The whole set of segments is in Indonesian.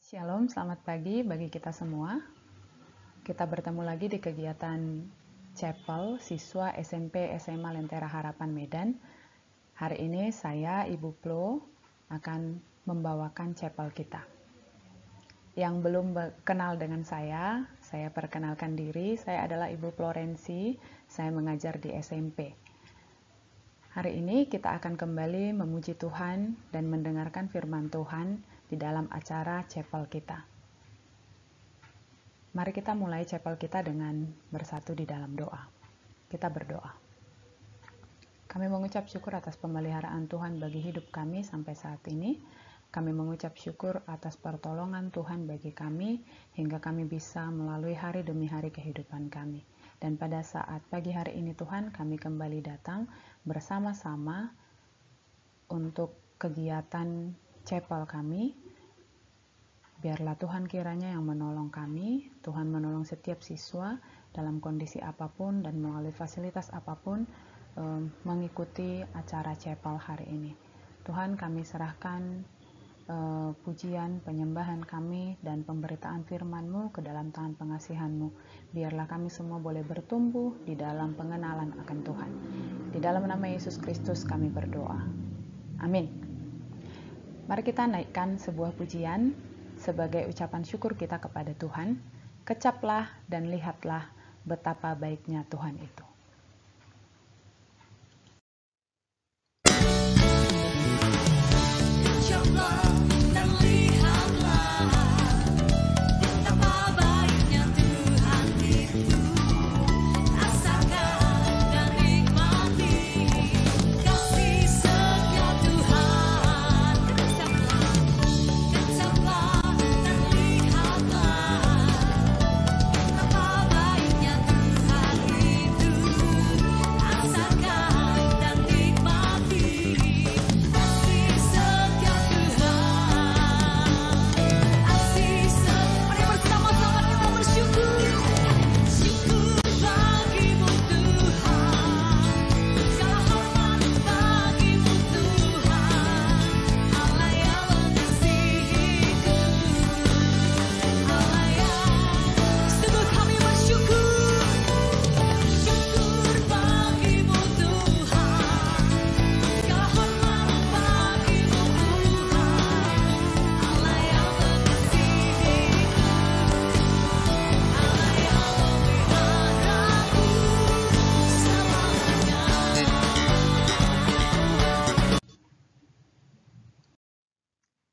Shalom, selamat pagi bagi kita semua. Kita bertemu lagi di kegiatan Chapel siswa SMP SMA Lentera Harapan Medan. Hari ini saya, Ibu Plo, akan membawakan chapel kita. Yang belum kenal dengan saya perkenalkan diri. Saya adalah Ibu Florensi, saya mengajar di SMP. Hari ini kita akan kembali memuji Tuhan dan mendengarkan firman Tuhan di dalam acara chapel kita. Mari kita mulai chapel kita dengan bersatu di dalam doa. Kita berdoa. Kami mengucap syukur atas pemeliharaan Tuhan bagi hidup kami sampai saat ini. Kami mengucap syukur atas pertolongan Tuhan bagi kami hingga kami bisa melalui hari demi hari kehidupan kami. Dan pada saat pagi hari ini Tuhan, kami kembali datang bersama-sama untuk kegiatan chapel kami. Biarlah Tuhan kiranya yang menolong kami, Tuhan menolong setiap siswa dalam kondisi apapun dan melalui fasilitas apapun mengikuti acara chapel hari ini. Tuhan, kami serahkan pujian, penyembahan kami dan pemberitaan firman-Mu ke dalam tangan pengasihan-Mu. Biarlah kami semua boleh bertumbuh di dalam pengenalan akan Tuhan. Di dalam nama Yesus Kristus kami berdoa. Amin. Mari kita naikkan sebuah pujian sebagai ucapan syukur kita kepada Tuhan. Kecaplah dan lihatlah betapa baiknya Tuhan itu.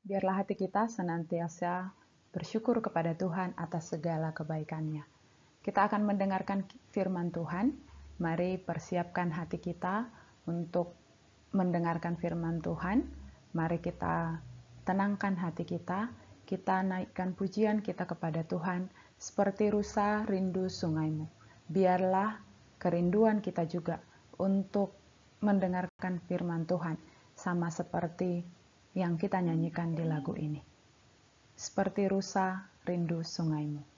Biarlah hati kita senantiasa bersyukur kepada Tuhan atas segala kebaikan-Nya. Kita akan mendengarkan firman Tuhan. Mari persiapkan hati kita untuk mendengarkan firman Tuhan. Mari kita tenangkan hati kita. Kita naikkan pujian kita kepada Tuhan seperti rusa rindu sungai-Mu. Biarlah kerinduan kita juga untuk mendengarkan firman Tuhan sama seperti yang kita nyanyikan di lagu ini. Seperti rusa rindu sungai-Mu.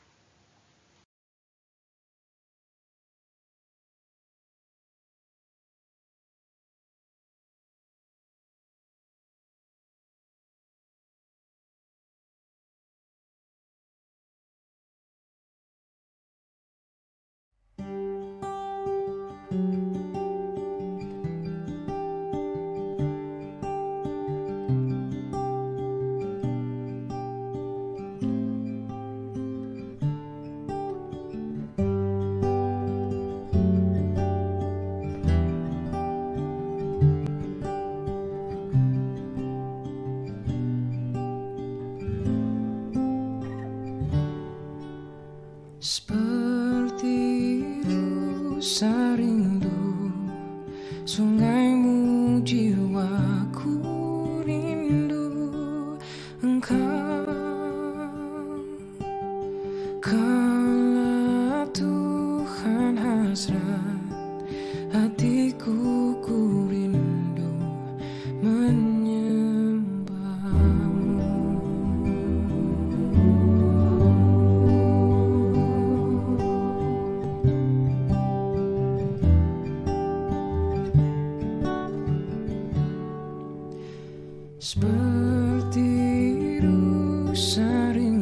Seperti rusa rindu sungai-Mu, jiwaku rindu Engkau. Kala Tuhan hasrat hatiku, ku rindu seperti rusa rindu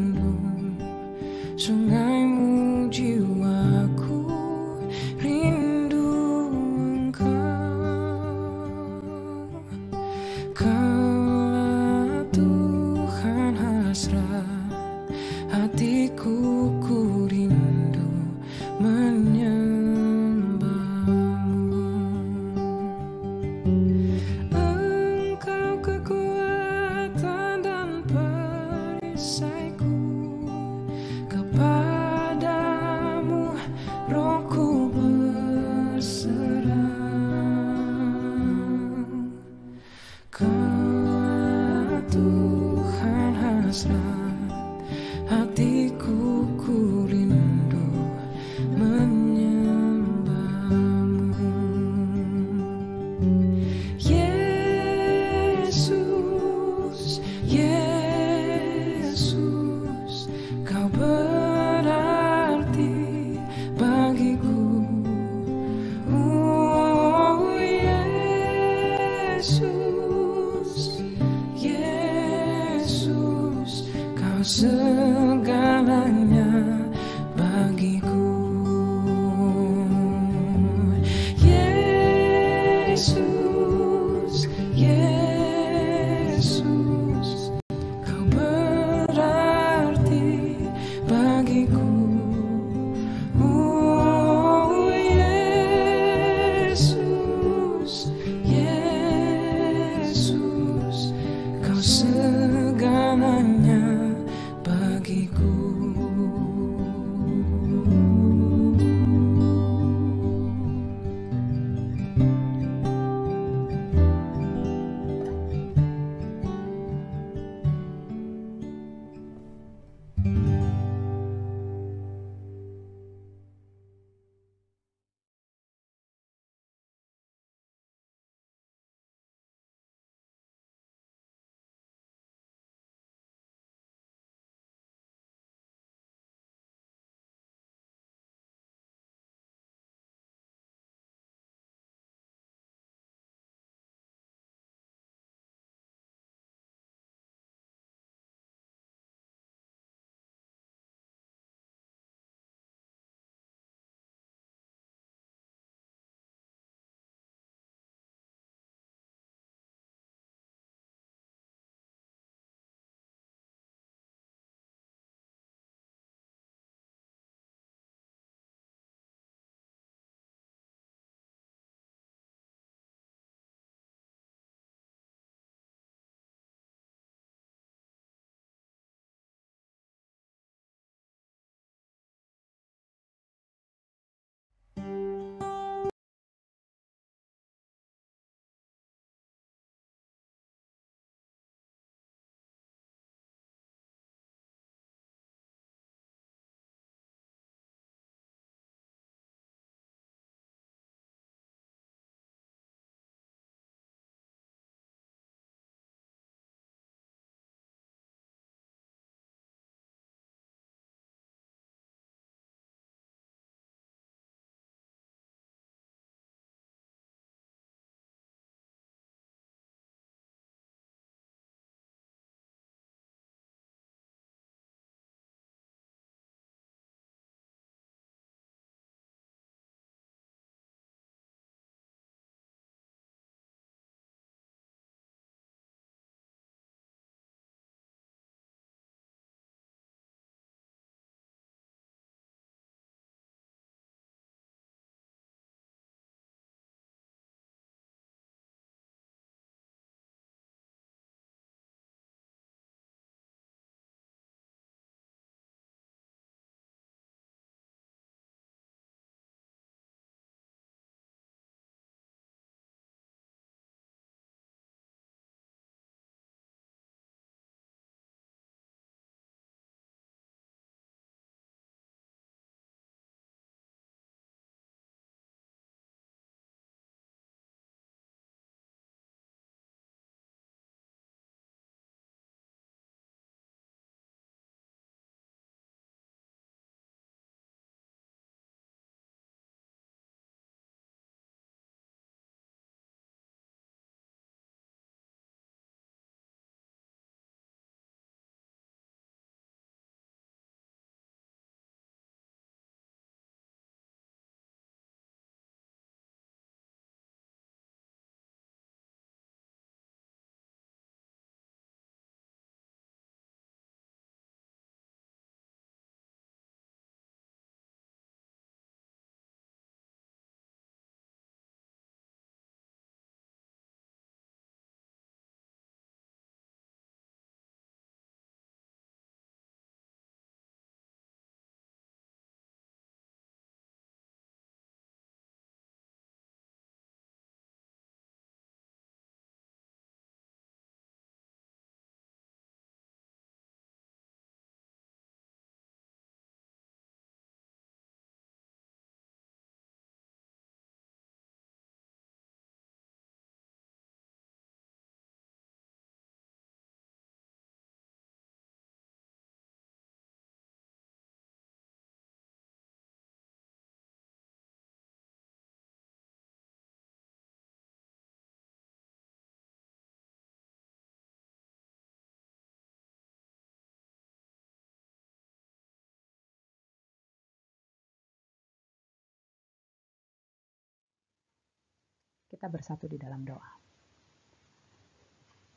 Kita bersatu di dalam doa.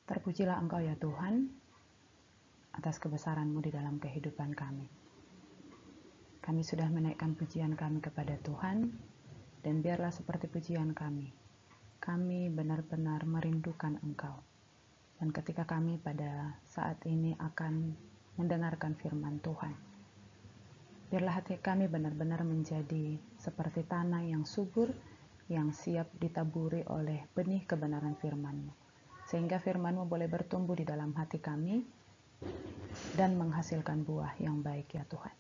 Terpujilah Engkau ya Tuhan, atas kebesaran-Mu di dalam kehidupan kami. Kami sudah menaikkan pujian kami kepada Tuhan, dan biarlah seperti pujian kami benar-benar merindukan Engkau. Dan ketika kami pada saat ini akan mendengarkan firman Tuhan, biarlah hati kami benar-benar menjadi seperti tanah yang subur, yang siap ditaburi oleh benih kebenaran firman-Mu. Sehingga firman-Mu boleh bertumbuh di dalam hati kami dan menghasilkan buah yang baik ya Tuhan.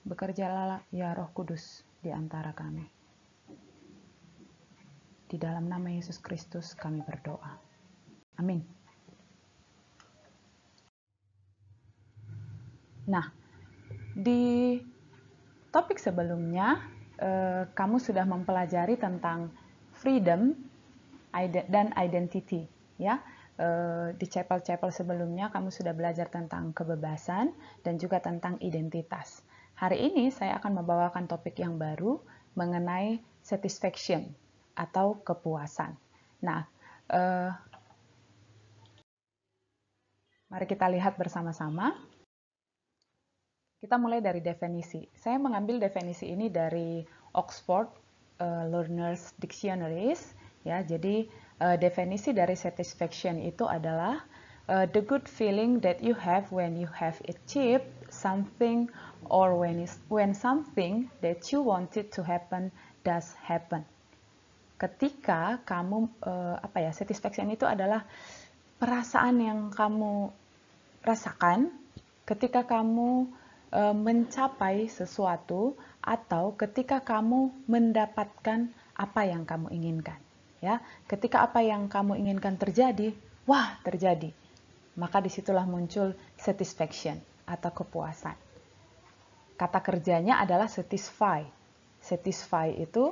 Bekerjalah ya Roh Kudus di antara kami. Di dalam nama Yesus Kristus kami berdoa. Amin. Nah, di topik sebelumnya, kamu sudah mempelajari tentang freedom dan identity, ya. Di chapel-chapel sebelumnya kamu sudah belajar tentang kebebasan dan juga tentang identitas. Hari ini saya akan membawakan topik yang baru mengenai satisfaction atau kepuasan. Nah, mari kita lihat bersama-sama. Kita mulai dari definisi. Saya mengambil definisi ini dari Oxford Learners Dictionaries. Ya, jadi definisi dari satisfaction itu adalah the good feeling that you have when you have achieved something or when something that you wanted to happen does happen. Ketika kamu satisfaction itu adalah perasaan yang kamu rasakan ketika kamu mencapai sesuatu atau ketika kamu mendapatkan apa yang kamu inginkan, ya. Ketika apa yang kamu inginkan terjadi, wah, terjadi. Maka disitulah muncul satisfaction atau kepuasan. Kata kerjanya adalah satisfy. Satisfy itu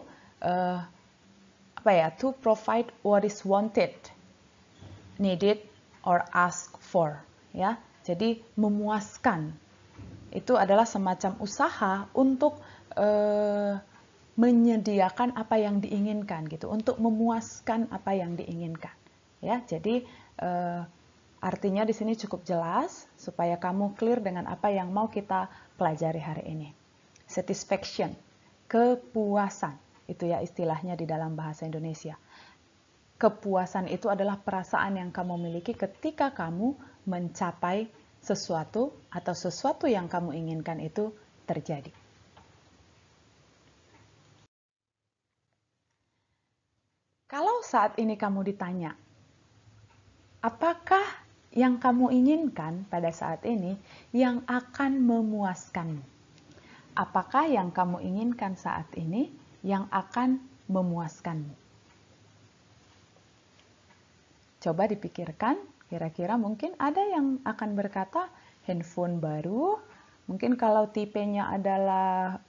to provide what is wanted, needed or asked for, ya. Jadi memuaskan itu adalah semacam usaha untuk menyediakan apa yang diinginkan gitu, untuk memuaskan apa yang diinginkan, ya. Jadi artinya di sini cukup jelas supaya kamu clear dengan apa yang mau kita pelajari hari ini. Satisfaction, kepuasan, itu ya istilahnya di dalam bahasa Indonesia. Kepuasan itu adalah perasaan yang kamu miliki ketika kamu mencapai sesuatu atau sesuatu yang kamu inginkan itu terjadi. Kalau saat ini kamu ditanya, apakah yang kamu inginkan pada saat ini yang akan memuaskanmu? Apakah yang kamu inginkan saat ini yang akan memuaskanmu? Coba dipikirkan. Kira-kira mungkin ada yang akan berkata handphone baru, mungkin kalau tipenya adalah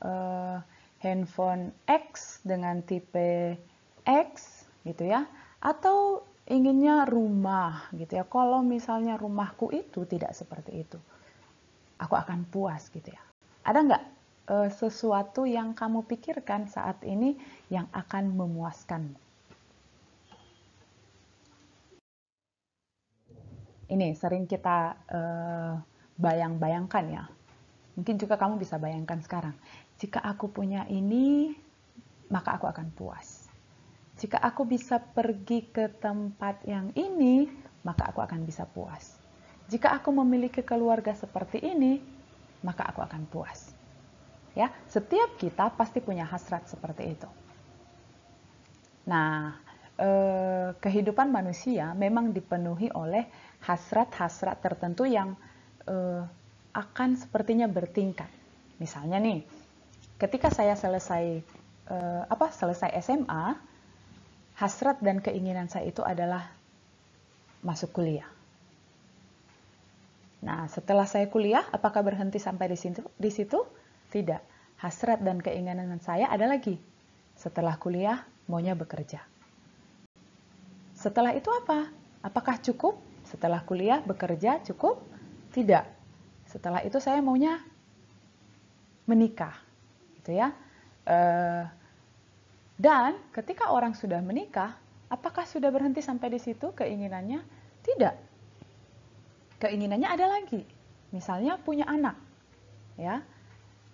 handphone X dengan tipe X gitu ya, atau inginnya rumah gitu ya. Kalau misalnya rumahku itu tidak seperti itu, aku akan puas gitu ya. Ada nggak sesuatu yang kamu pikirkan saat ini yang akan memuaskanmu? Ini sering kita bayang-bayangkan ya. Mungkin juga kamu bisa bayangkan sekarang. Jika aku punya ini, maka aku akan puas. Jika aku bisa pergi ke tempat yang ini, maka aku akan bisa puas. Jika aku memiliki keluarga seperti ini, maka aku akan puas. Ya, setiap kita pasti punya hasrat seperti itu. Nah, kehidupan manusia memang dipenuhi oleh hasrat-hasrat tertentu yang akan sepertinya bertingkat. Misalnya nih, ketika saya selesai SMA, hasrat dan keinginan saya itu adalah masuk kuliah. Nah, setelah saya kuliah, apakah berhenti sampai di situ? Tidak. Hasrat dan keinginan saya ada lagi. Setelah kuliah, maunya bekerja. Setelah itu apa? Apakah cukup? Setelah kuliah bekerja cukup? Tidak. Setelah itu saya maunya menikah, gitu ya. Dan ketika orang sudah menikah, apakah sudah berhenti sampai di situ keinginannya? Tidak. Keinginannya ada lagi. Misalnya punya anak. Ya.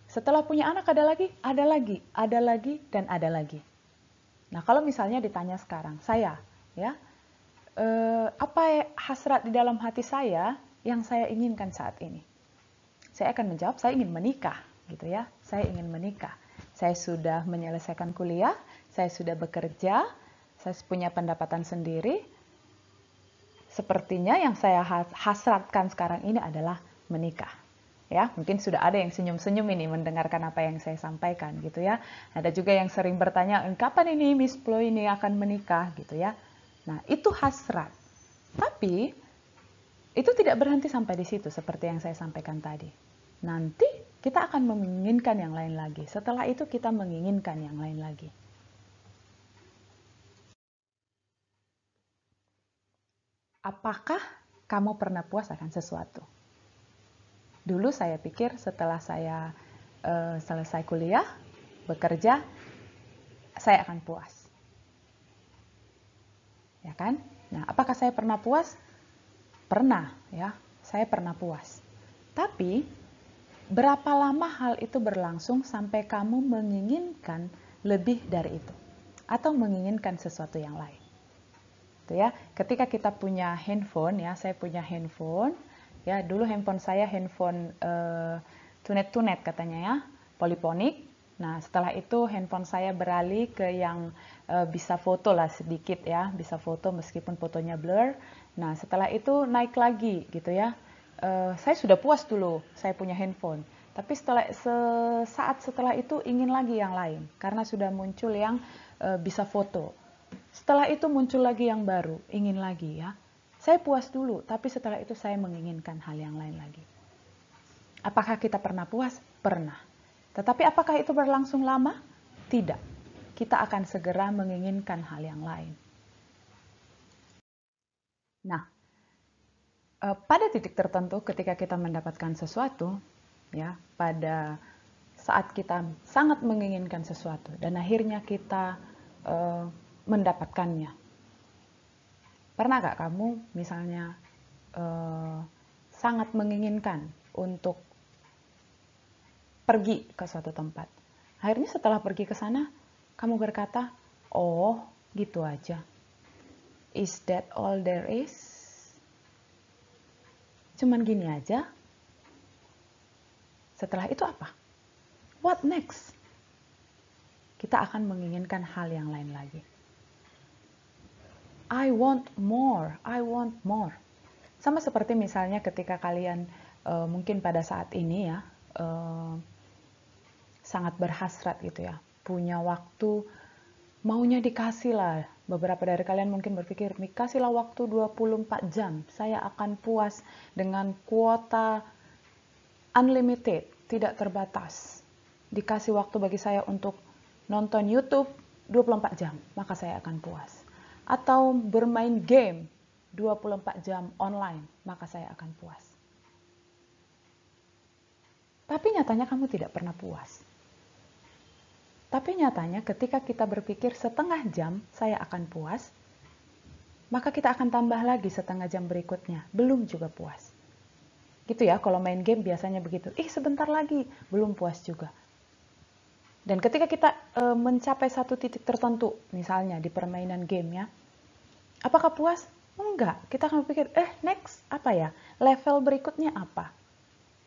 Setelah punya anak ada lagi, dan ada lagi. Nah, kalau misalnya ditanya sekarang, saya, ya, apa hasrat di dalam hati saya yang saya inginkan saat ini? Saya akan menjawab, saya ingin menikah, gitu ya. Saya ingin menikah. Saya sudah menyelesaikan kuliah, saya sudah bekerja, saya punya pendapatan sendiri. Sepertinya yang saya hasratkan sekarang ini adalah menikah. Ya, mungkin sudah ada yang senyum-senyum ini mendengarkan apa yang saya sampaikan, gitu ya. Ada juga yang sering bertanya, kapan ini Miss Plo ini akan menikah, gitu ya. Nah, itu hasrat. Tapi itu tidak berhenti sampai di situ seperti yang saya sampaikan tadi. Nanti kita akan menginginkan yang lain lagi. Setelah itu kita menginginkan yang lain lagi. Apakah kamu pernah puas akan sesuatu? Dulu saya pikir setelah saya selesai kuliah, bekerja, saya akan puas. Ya kan? Nah, apakah saya pernah puas? Pernah, ya. Saya pernah puas. Tapi berapa lama hal itu berlangsung sampai kamu menginginkan lebih dari itu atau menginginkan sesuatu yang lain? Itu ya. Ketika kita punya handphone, ya, saya punya handphone, ya, dulu handphone saya handphone tunet-tunet katanya ya, poliponik. Nah, setelah itu handphone saya beralih ke yang bisa foto lah sedikit ya, bisa foto meskipun fotonya blur. Nah, setelah itu naik lagi gitu ya. Saya sudah puas dulu, saya punya handphone. Tapi saat setelah itu ingin lagi yang lain, karena sudah muncul yang bisa foto. Setelah itu muncul lagi yang baru, ingin lagi ya. Saya puas dulu, tapi setelah itu saya menginginkan hal yang lain lagi. Apakah kita pernah puas? Pernah. Tetapi apakah itu berlangsung lama? Tidak. Kita akan segera menginginkan hal yang lain. Nah, pada titik tertentu ketika kita mendapatkan sesuatu, ya, pada saat kita sangat menginginkan sesuatu dan akhirnya kita mendapatkannya. Pernah gak kamu misalnya sangat menginginkan untuk pergi ke suatu tempat. Akhirnya setelah pergi ke sana, kamu berkata, oh gitu aja. Is that all there is? Cuman gini aja. Setelah itu apa? What next? Kita akan menginginkan hal yang lain lagi. I want more, I want more. Sama seperti misalnya ketika kalian mungkin pada saat ini ya, sangat berhasrat gitu ya, punya waktu, maunya dikasih lah. Beberapa dari kalian mungkin berpikir, kasihlah waktu 24 jam, saya akan puas dengan kuota unlimited, tidak terbatas. Dikasih waktu bagi saya untuk nonton YouTube 24 jam, maka saya akan puas. Atau bermain game 24 jam online, maka saya akan puas. Tapi nyatanya kamu tidak pernah puas. Tapi nyatanya ketika kita berpikir setengah jam saya akan puas, maka kita akan tambah lagi setengah jam berikutnya, belum juga puas. Gitu ya, kalau main game biasanya begitu. Sebentar lagi, belum puas juga. Dan ketika kita mencapai satu titik tertentu, misalnya di permainan game ya, apakah puas? Enggak. Kita akan berpikir, next, apa ya? Level berikutnya apa?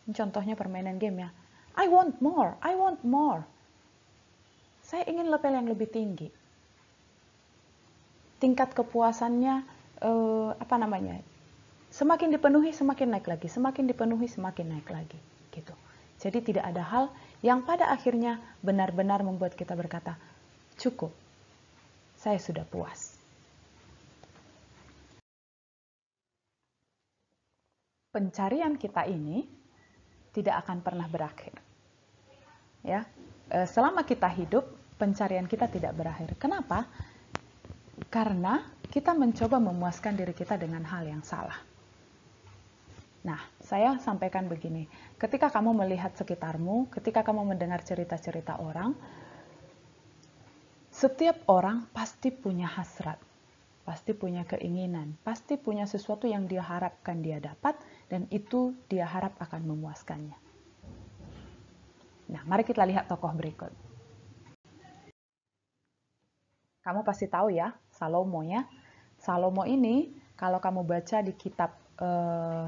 Contohnya permainan game ya. I want more, I want more. Saya ingin level yang lebih tinggi. Tingkat kepuasannya, semakin dipenuhi, semakin naik lagi. Semakin dipenuhi, semakin naik lagi. Gitu. Jadi tidak ada hal yang pada akhirnya benar-benar membuat kita berkata, cukup, saya sudah puas. Pencarian kita ini tidak akan pernah berakhir. Ya, selama kita hidup, pencarian kita tidak berakhir. Kenapa? Karena kita mencoba memuaskan diri kita dengan hal yang salah. Nah, saya sampaikan begini, ketika kamu melihat sekitarmu, ketika kamu mendengar cerita-cerita orang, Setiap orang pasti punya hasrat, pasti punya keinginan, pasti punya sesuatu yang dia harapkan dia dapat, dan itu dia harap akan memuaskannya. Nah, mari kita lihat tokoh berikut. Kamu pasti tahu ya, Salomo ya. Salomo ini, kalau kamu baca di kitab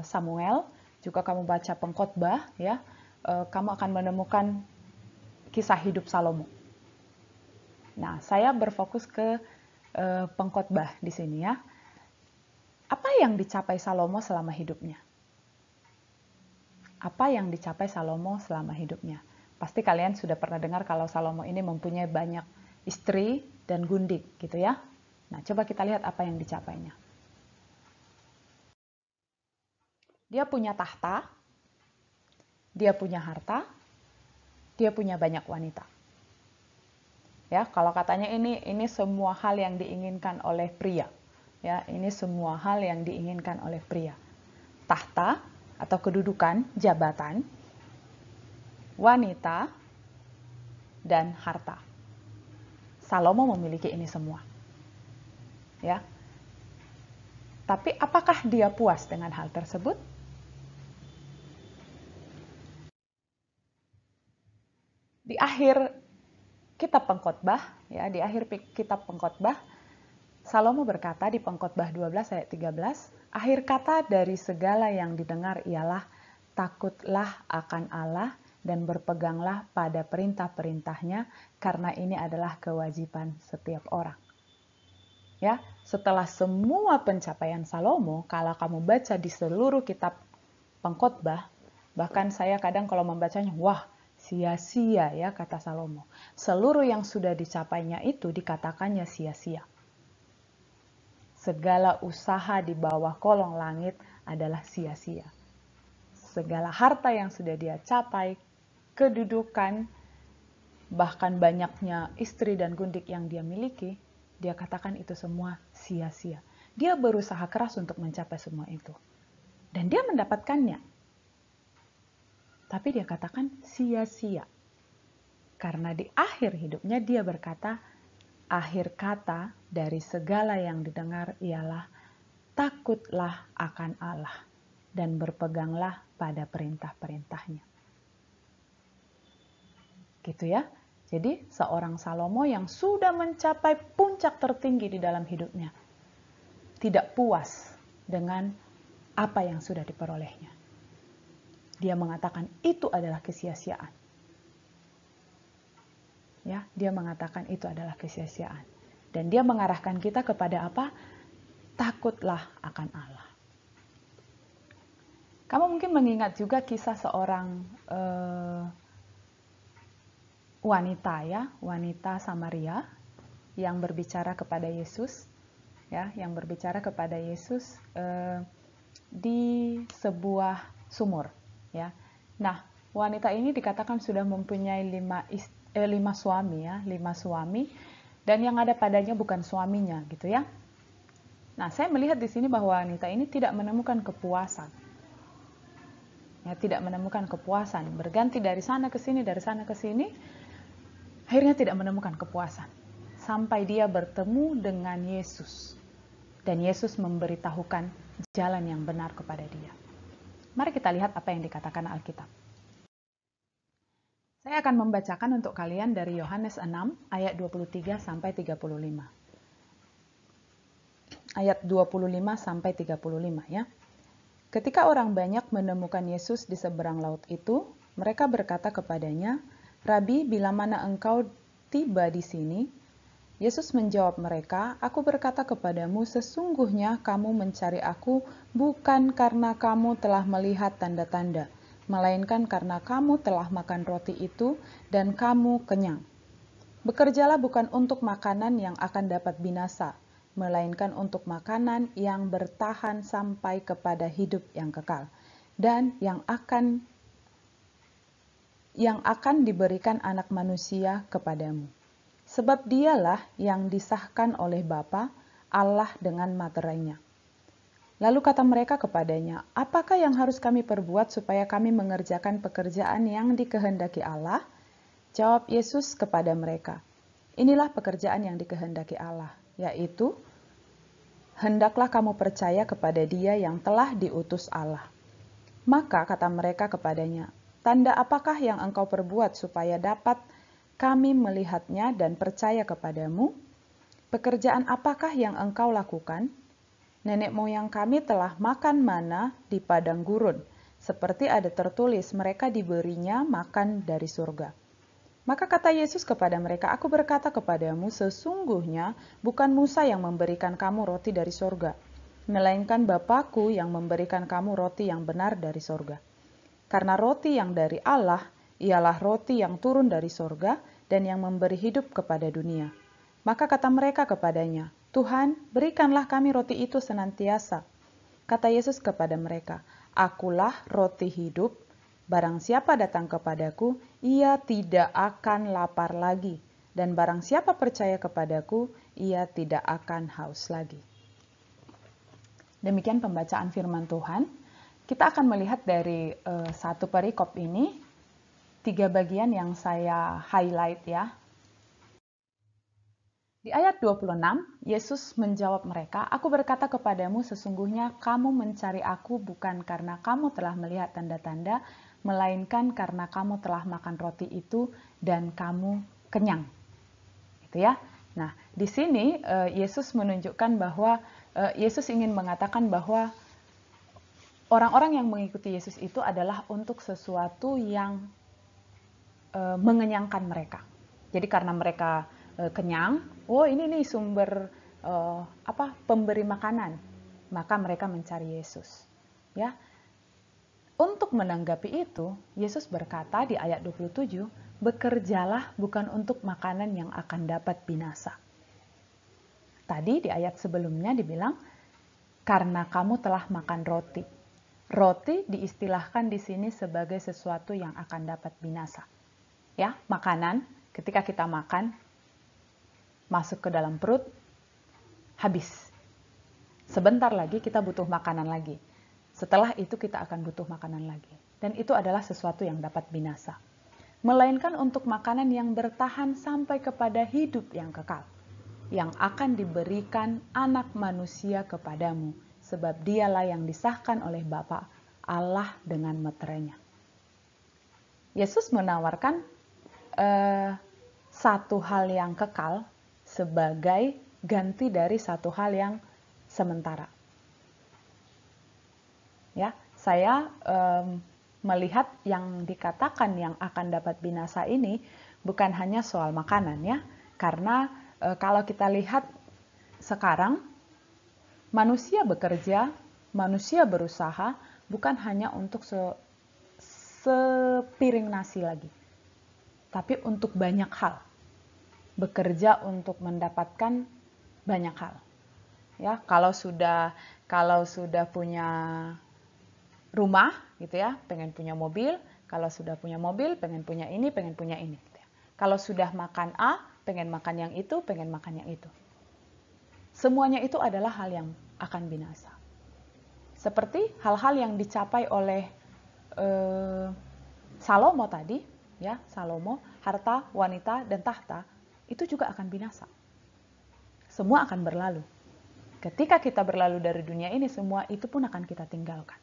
Samuel, juga kamu baca Pengkhotbah ya, kamu akan menemukan kisah hidup Salomo. Nah, saya berfokus ke Pengkhotbah di sini ya. Apa yang dicapai Salomo selama hidupnya? Apa yang dicapai Salomo selama hidupnya? Pasti kalian sudah pernah dengar kalau Salomo ini mempunyai banyak istri dan gundik gitu ya. Nah, coba kita lihat apa yang dicapainya. Dia punya tahta, dia punya harta, dia punya banyak wanita. Ya, kalau katanya ini semua hal yang diinginkan oleh pria. Ya, ini semua hal yang diinginkan oleh pria. Tahta atau kedudukan, jabatan, wanita, dan harta. Salomo memiliki ini semua. Ya. Tapi apakah dia puas dengan hal tersebut? Di akhir kitab Pengkhotbah, ya, di akhir kitab Pengkhotbah, Salomo berkata di Pengkhotbah 12 ayat 13, akhir kata dari segala yang didengar ialah takutlah akan Allah dan berpeganglah pada perintah-perintahnya, karena ini adalah kewajiban setiap orang. Ya, setelah semua pencapaian Salomo, kalau kamu baca di seluruh kitab Pengkhotbah, bahkan saya kadang kalau membacanya, wah, sia-sia ya kata Salomo. Seluruh yang sudah dicapainya itu dikatakannya sia-sia. Segala usaha di bawah kolong langit adalah sia-sia. Segala harta yang sudah dia capai, kedudukan, bahkan banyaknya istri dan gundik yang dia miliki, dia katakan itu semua sia-sia. Dia berusaha keras untuk mencapai semua itu. Dan dia mendapatkannya. Tapi dia katakan sia-sia. Karena di akhir hidupnya dia berkata, akhir kata dari segala yang didengar ialah takutlah akan Allah dan berpeganglah pada perintah-perintahnya. Gitu ya. Jadi seorang Salomo yang sudah mencapai puncak tertinggi di dalam hidupnya, tidak puas dengan apa yang sudah diperolehnya. Dia mengatakan itu adalah kesia-siaan. Ya, dia mengatakan itu adalah kesia-siaan. Dan dia mengarahkan kita kepada apa? Takutlah akan Allah. Kamu mungkin mengingat juga kisah seorang wanita ya, wanita Samaria yang berbicara kepada Yesus, ya, yang berbicara kepada Yesus di sebuah sumur. Ya. Nah, wanita ini dikatakan sudah mempunyai 5 suami ya, 5 suami, dan yang ada padanya bukan suaminya gitu ya. Nah, saya melihat di sini bahwa wanita ini tidak menemukan kepuasan. Ya, tidak menemukan kepuasan, berganti dari sana ke sini, dari sana ke sini, akhirnya tidak menemukan kepuasan. Sampai dia bertemu dengan Yesus. Dan Yesus memberitahukan jalan yang benar kepada dia. Mari kita lihat apa yang dikatakan Alkitab. Saya akan membacakan untuk kalian dari Yohanes 6 ayat 23 sampai 35. Ayat 25 sampai 35 ya. Ketika orang banyak menemukan Yesus di seberang laut itu, mereka berkata kepadanya, "Rabi, bila mana engkau tiba di sini?" Yesus menjawab mereka, "Aku berkata kepadamu, sesungguhnya kamu mencari aku bukan karena kamu telah melihat tanda-tanda, melainkan karena kamu telah makan roti itu dan kamu kenyang. Bekerjalah bukan untuk makanan yang akan dapat binasa, melainkan untuk makanan yang bertahan sampai kepada hidup yang kekal, dan yang akan diberikan Anak Manusia kepadamu. Sebab dialah yang disahkan oleh Bapa, Allah dengan materainya." Lalu kata mereka kepadanya, "Apakah yang harus kami perbuat supaya kami mengerjakan pekerjaan yang dikehendaki Allah?" Jawab Yesus kepada mereka, Inilah pekerjaan yang dikehendaki Allah, yaitu hendaklah kamu percaya kepada Dia yang telah diutus Allah. Maka kata mereka kepadanya, tanda apakah yang engkau perbuat supaya dapat kami melihatnya dan percaya kepadamu? Pekerjaan apakah yang engkau lakukan? Nenek moyang kami telah makan mana di padang gurun, seperti ada tertulis mereka diberinya makan dari surga. Maka kata Yesus kepada mereka, aku berkata kepadamu, sesungguhnya bukan Musa yang memberikan kamu roti dari surga, melainkan Bapa-Ku yang memberikan kamu roti yang benar dari surga. Karena roti yang dari Allah, ialah roti yang turun dari surga dan yang memberi hidup kepada dunia. Maka kata mereka kepadanya, Tuhan, berikanlah kami roti itu senantiasa. Kata Yesus kepada mereka, akulah roti hidup. Barang siapa datang kepadaku, ia tidak akan lapar lagi. Dan barang siapa percaya kepadaku, ia tidak akan haus lagi. Demikian pembacaan firman Tuhan. Kita akan melihat dari satu perikop ini, 3 bagian yang saya highlight ya. Di ayat 26, Yesus menjawab mereka, aku berkata kepadamu sesungguhnya kamu mencari aku bukan karena kamu telah melihat tanda-tanda, melainkan karena kamu telah makan roti itu dan kamu kenyang. Gitu ya. Nah, di sini Yesus menunjukkan bahwa Yesus ingin mengatakan bahwa orang-orang yang mengikuti Yesus itu adalah untuk sesuatu yang mengenyangkan mereka. Jadi karena mereka kenyang, oh ini nih sumber pemberi makanan, maka mereka mencari Yesus. Ya. Untuk menanggapi itu, Yesus berkata di ayat 27, bekerjalah bukan untuk makanan yang akan dapat binasa. Tadi di ayat sebelumnya dibilang, karena kamu telah makan roti. Roti diistilahkan di sini sebagai sesuatu yang akan dapat binasa. Ya, makanan, ketika kita makan, masuk ke dalam perut, habis. Sebentar lagi kita butuh makanan lagi. Setelah itu kita akan butuh makanan lagi. Dan itu adalah sesuatu yang dapat binasa. Melainkan untuk makanan yang bertahan sampai kepada hidup yang kekal. Yang akan diberikan anak manusia kepadamu. Sebab dialah yang disahkan oleh Bapa Allah dengan meterainya. Yesus menawarkan satu hal yang kekal sebagai ganti dari satu hal yang sementara. Ya, saya melihat yang dikatakan yang akan dapat binasa ini bukan hanya soal makanan ya, karena kalau kita lihat sekarang manusia bekerja, manusia berusaha bukan hanya untuk sepiring nasi lagi, tapi untuk banyak hal. Bekerja untuk mendapatkan banyak hal. Ya, kalau sudah punya rumah gitu ya, pengen punya mobil, kalau sudah punya mobil, pengen punya ini gitu ya. Kalau sudah makan A, pengen makan yang itu, pengen makan yang itu. Semuanya itu adalah hal yang akan binasa. Seperti hal-hal yang dicapai oleh Salomo tadi, ya, Salomo, harta, wanita, dan tahta, itu juga akan binasa. Semua akan berlalu. Ketika kita berlalu dari dunia ini, semua itu pun akan kita tinggalkan.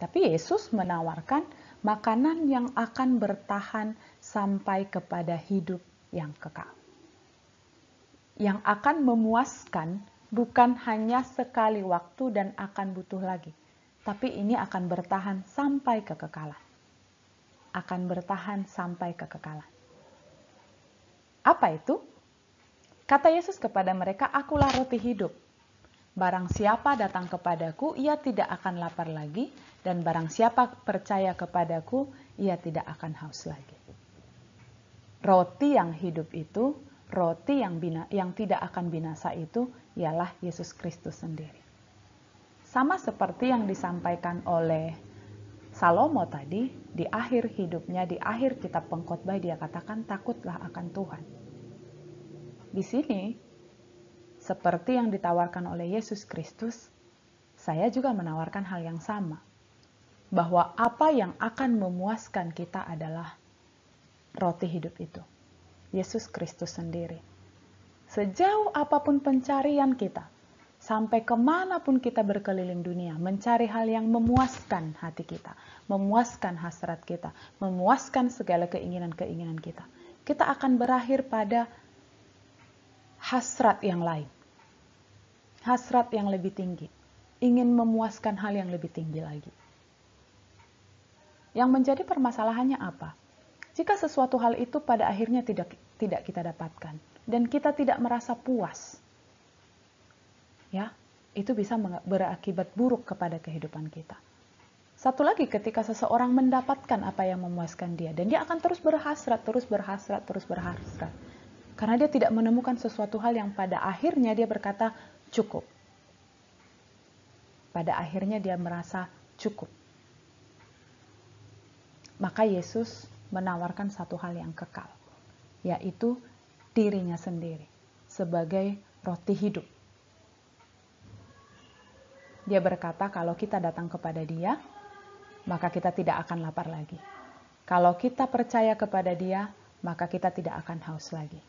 Tapi Yesus menawarkan makanan yang akan bertahan sampai kepada hidup yang kekal. Yang akan memuaskan bukan hanya sekali waktu dan akan butuh lagi. Tapi ini akan bertahan sampai kekekalan. Akan bertahan sampai kekekalan. Apa itu? Kata Yesus kepada mereka, akulah roti hidup. Barang siapa datang kepadaku, ia tidak akan lapar lagi, dan barang siapa percaya kepadaku, ia tidak akan haus lagi. Roti yang hidup itu, roti yang tidak akan binasa itu, ialah Yesus Kristus sendiri. Sama seperti yang disampaikan oleh Salomo tadi, di akhir hidupnya, di akhir kitab Pengkhotbah, dia katakan, takutlah akan Tuhan. Di sini, seperti yang ditawarkan oleh Yesus Kristus, saya juga menawarkan hal yang sama. Bahwa apa yang akan memuaskan kita adalah roti hidup itu. Yesus Kristus sendiri. Sejauh apapun pencarian kita, sampai kemanapun kita berkeliling dunia, mencari hal yang memuaskan hati kita, memuaskan hasrat kita, memuaskan segala keinginan-keinginan kita, kita akan berakhir pada hasrat yang lain. Hasrat yang lebih tinggi. Ingin memuaskan hal yang lebih tinggi lagi. Yang menjadi permasalahannya apa? Jika sesuatu hal itu pada akhirnya tidak kita dapatkan. Dan kita tidak merasa puas. Ya, itu bisa berakibat buruk kepada kehidupan kita. Satu lagi, ketika seseorang mendapatkan apa yang memuaskan dia. Dan dia akan terus berhasrat. Karena dia tidak menemukan sesuatu hal yang pada akhirnya dia berkata cukup. Pada akhirnya dia merasa cukup. Maka Yesus menawarkan satu hal yang kekal, yaitu dirinya sendiri sebagai roti hidup. Dia berkata kalau kita datang kepada Dia, maka kita tidak akan lapar lagi. Kalau kita percaya kepada Dia, maka kita tidak akan haus lagi.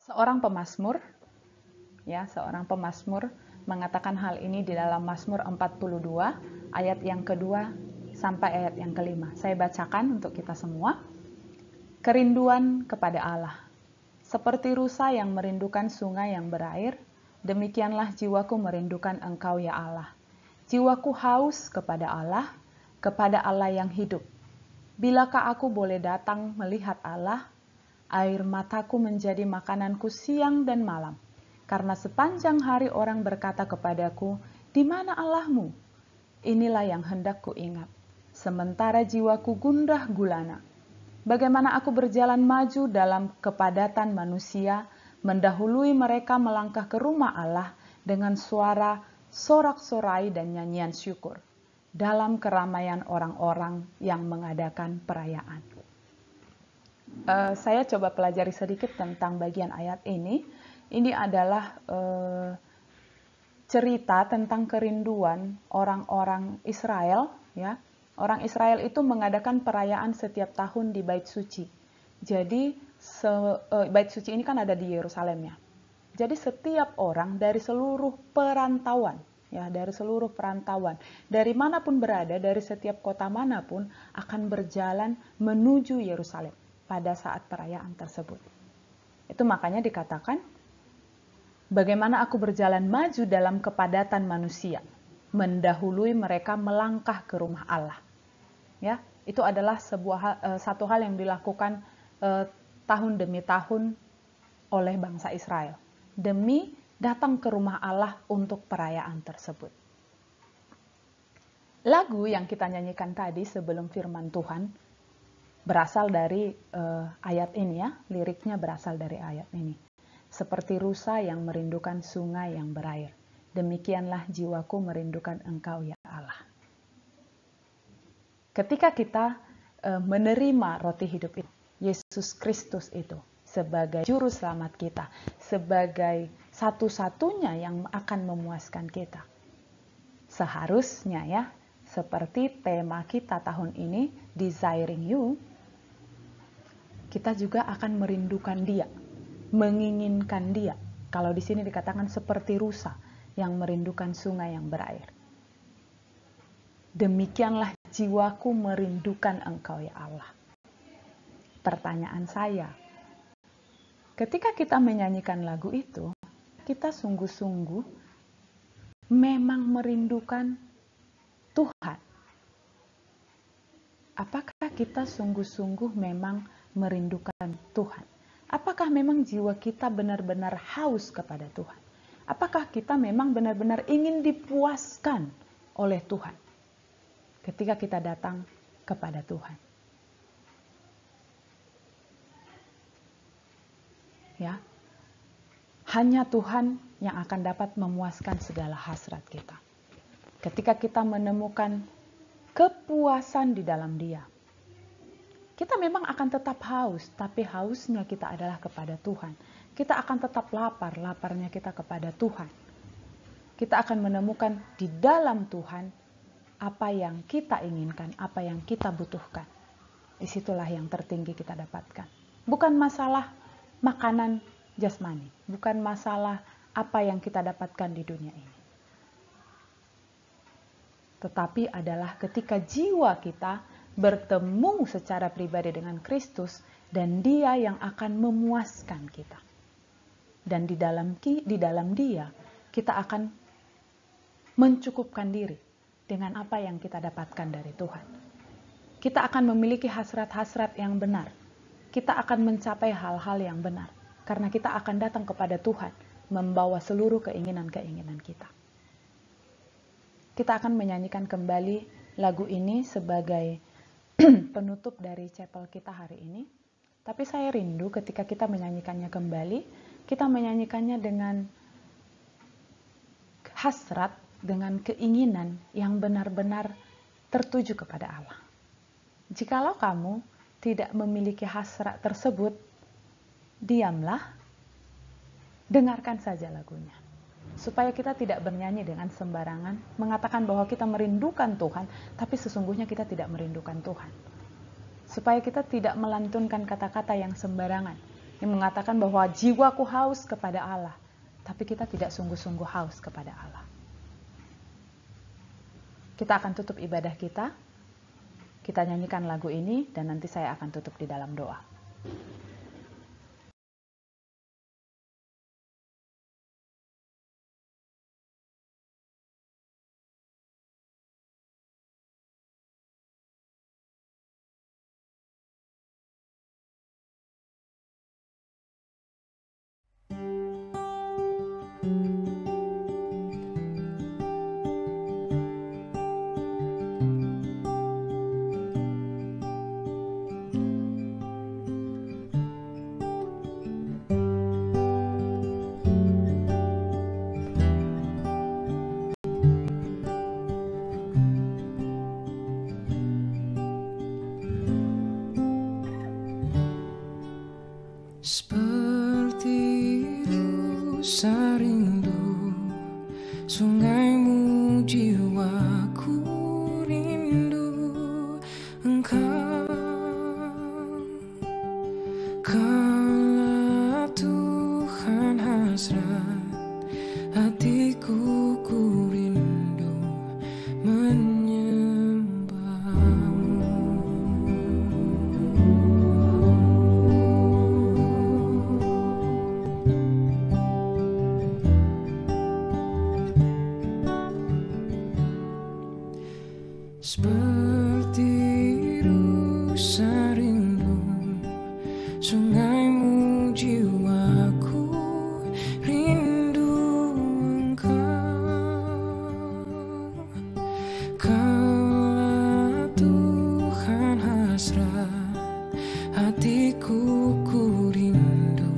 Seorang pemazmur mengatakan hal ini di dalam Mazmur 42 ayat yang kedua sampai ayat yang kelima. Saya bacakan untuk kita semua. Kerinduan kepada Allah. Seperti rusa yang merindukan sungai yang berair, demikianlah jiwaku merindukan Engkau ya Allah. Jiwaku haus kepada Allah yang hidup. Bilakah aku boleh datang melihat Allah? Air mataku menjadi makananku siang dan malam. Karena sepanjang hari orang berkata kepadaku, di mana Allahmu? Inilah yang hendak ku ingat. Sementara jiwaku gundah gulana. Bagaimana aku berjalan maju dalam kepadatan manusia, mendahului mereka melangkah ke rumah Allah dengan suara sorak-sorai dan nyanyian syukur. Dalam keramaian orang-orang yang mengadakan perayaan. Saya coba pelajari sedikit tentang bagian ayat ini. Ini adalah cerita tentang kerinduan orang-orang Israel. Ya, orang Israel itu mengadakan perayaan setiap tahun di Bait Suci. Jadi Bait Suci ini kan ada di Yerusalem ya. Jadi setiap orang dari seluruh perantauan, dari manapun berada, dari setiap kota manapun akan berjalan menuju Yerusalem pada saat perayaan tersebut. Itu makanya dikatakan, bagaimana aku berjalan maju dalam kepadatan manusia, mendahului mereka melangkah ke rumah Allah. Ya, itu adalah satu hal yang dilakukan tahun demi tahun oleh bangsa Israel, demi datang ke rumah Allah untuk perayaan tersebut. Lagu yang kita nyanyikan tadi sebelum firman Tuhan berasal dari ayat ini ya, liriknya berasal dari ayat ini. Seperti rusa yang merindukan sungai yang berair, demikianlah jiwaku merindukan Engkau ya Allah. Ketika kita menerima roti hidup itu, Yesus Kristus itu sebagai juru selamat kita, sebagai satu-satunya yang akan memuaskan kita. Seharusnya ya, seperti tema kita tahun ini, Desiring You, kita juga akan merindukan Dia, menginginkan Dia. Kalau di sini dikatakan seperti rusa yang merindukan sungai yang berair. Demikianlah jiwaku merindukan Engkau ya Allah. Pertanyaan saya, ketika kita menyanyikan lagu itu, kita sungguh-sungguh memang merindukan Tuhan. Apakah kita sungguh-sungguh memang merindukan Tuhan? Apakah memang jiwa kita benar-benar haus kepada Tuhan? Apakah kita memang benar-benar ingin dipuaskan oleh Tuhan ketika kita datang kepada Tuhan? Ya, hanya Tuhan yang akan dapat memuaskan segala hasrat kita. Ketika kita menemukan kepuasan di dalam Dia, kita memang akan tetap haus, tapi hausnya kita adalah kepada Tuhan. Kita akan tetap lapar, laparnya kita kepada Tuhan. Kita akan menemukan di dalam Tuhan apa yang kita inginkan, apa yang kita butuhkan. Disitulah yang tertinggi kita dapatkan. Bukan masalah makanan jasmani, bukan masalah apa yang kita dapatkan di dunia ini. Tetapi adalah ketika jiwa kita bertemu secara pribadi dengan Kristus dan Dia yang akan memuaskan kita. Dan di dalam Dia kita akan mencukupkan diri dengan apa yang kita dapatkan dari Tuhan. Kita akan memiliki hasrat-hasrat yang benar. Kita akan mencapai hal-hal yang benar. Karena kita akan datang kepada Tuhan membawa seluruh keinginan-keinginan kita. Kita akan menyanyikan kembali lagu ini sebagai penutup dari chapel kita hari ini. Tapi saya rindu ketika kita menyanyikannya kembali, kita menyanyikannya dengan hasrat, dengan keinginan yang benar-benar tertuju kepada Allah. Jikalau kamu tidak memiliki hasrat tersebut, diamlah, dengarkan saja lagunya. Supaya kita tidak bernyanyi dengan sembarangan, mengatakan bahwa kita merindukan Tuhan, tapi sesungguhnya kita tidak merindukan Tuhan. Supaya kita tidak melantunkan kata-kata yang sembarangan, yang mengatakan bahwa jiwaku haus kepada Allah, tapi kita tidak sungguh-sungguh haus kepada Allah. Kita akan tutup ibadah kita. Kita nyanyikan lagu ini dan nanti saya akan tutup di dalam doa. Seperti rusa rindu sungaimu, jiwaku rindu Engkau. Kala Tuhan hasrat, hatiku ku rindu seperti rusa rindu sungaimu, jiwaku rindu Engkau. Kala Tuhan hasrat, hatiku ku rindu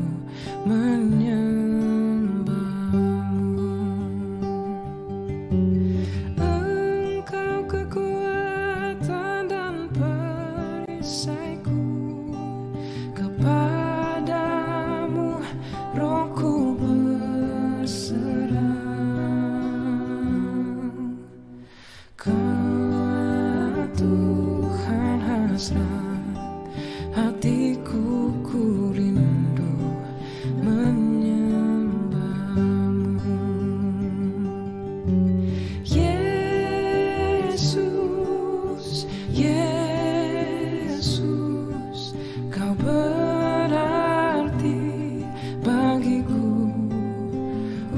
hatiku ku rindu menyembahmu. Yesus, Yesus, Kau berarti bagiku.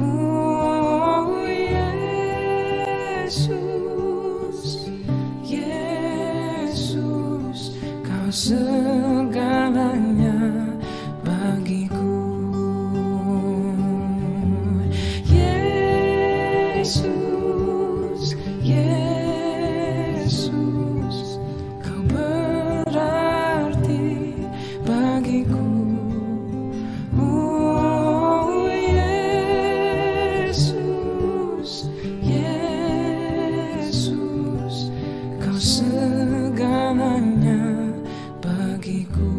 Oh Yesus, Yesus, Kau segalanya bagiku. Yesus, Yesus, Kau berarti bagiku. Oh Yesus, Yesus, Kau segalanya bagiku.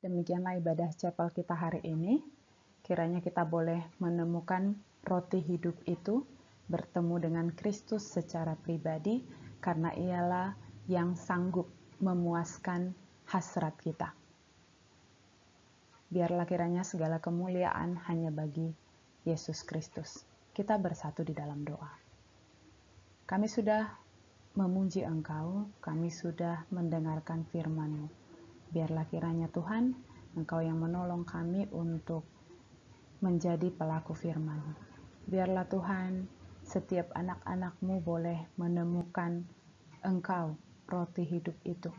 Demikianlah ibadah chapel kita hari ini. Kiranya kita boleh menemukan roti hidup itu, bertemu dengan Kristus secara pribadi, karena ialah yang sanggup memuaskan hasrat kita. Biarlah kiranya segala kemuliaan hanya bagi Yesus Kristus. Kita bersatu di dalam doa. Kami sudah memuji Engkau, kami sudah mendengarkan firman-Mu. Biarlah kiranya Tuhan, Engkau yang menolong kami untuk menjadi pelaku firman-Mu. Biarlah Tuhan, setiap anak-anak-Mu boleh menemukan Engkau, roti hidup itu.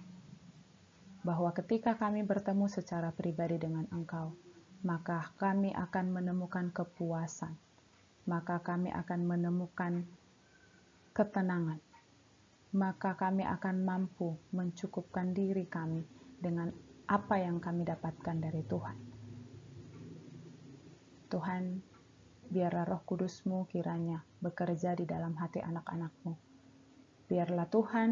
Bahwa ketika kami bertemu secara pribadi dengan Engkau, maka kami akan menemukan kepuasan, maka kami akan menemukan ketenangan, maka kami akan mampu mencukupkan diri kami dengan apa yang kami dapatkan dari Tuhan. Tuhan, biarlah Roh Kudus-Mu kiranya bekerja di dalam hati anak-anak-Mu. Biarlah Tuhan,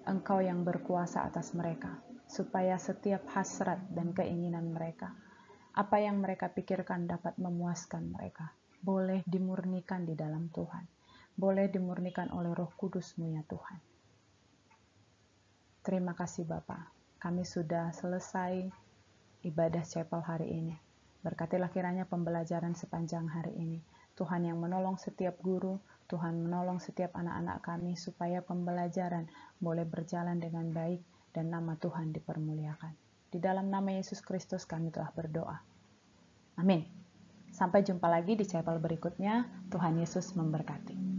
Engkau yang berkuasa atas mereka, supaya setiap hasrat dan keinginan mereka, apa yang mereka pikirkan dapat memuaskan mereka, boleh dimurnikan di dalam Tuhan, boleh dimurnikan oleh Roh Kudus-Mu ya Tuhan. Terima kasih Bapa, kami sudah selesai ibadah chapel hari ini. Berkatilah kiranya pembelajaran sepanjang hari ini. Tuhan yang menolong setiap guru, Tuhan menolong setiap anak-anak kami supaya pembelajaran boleh berjalan dengan baik dan nama Tuhan dipermuliakan. Di dalam nama Yesus Kristus kami telah berdoa. Amin. Sampai jumpa lagi di chapel berikutnya. Tuhan Yesus memberkati.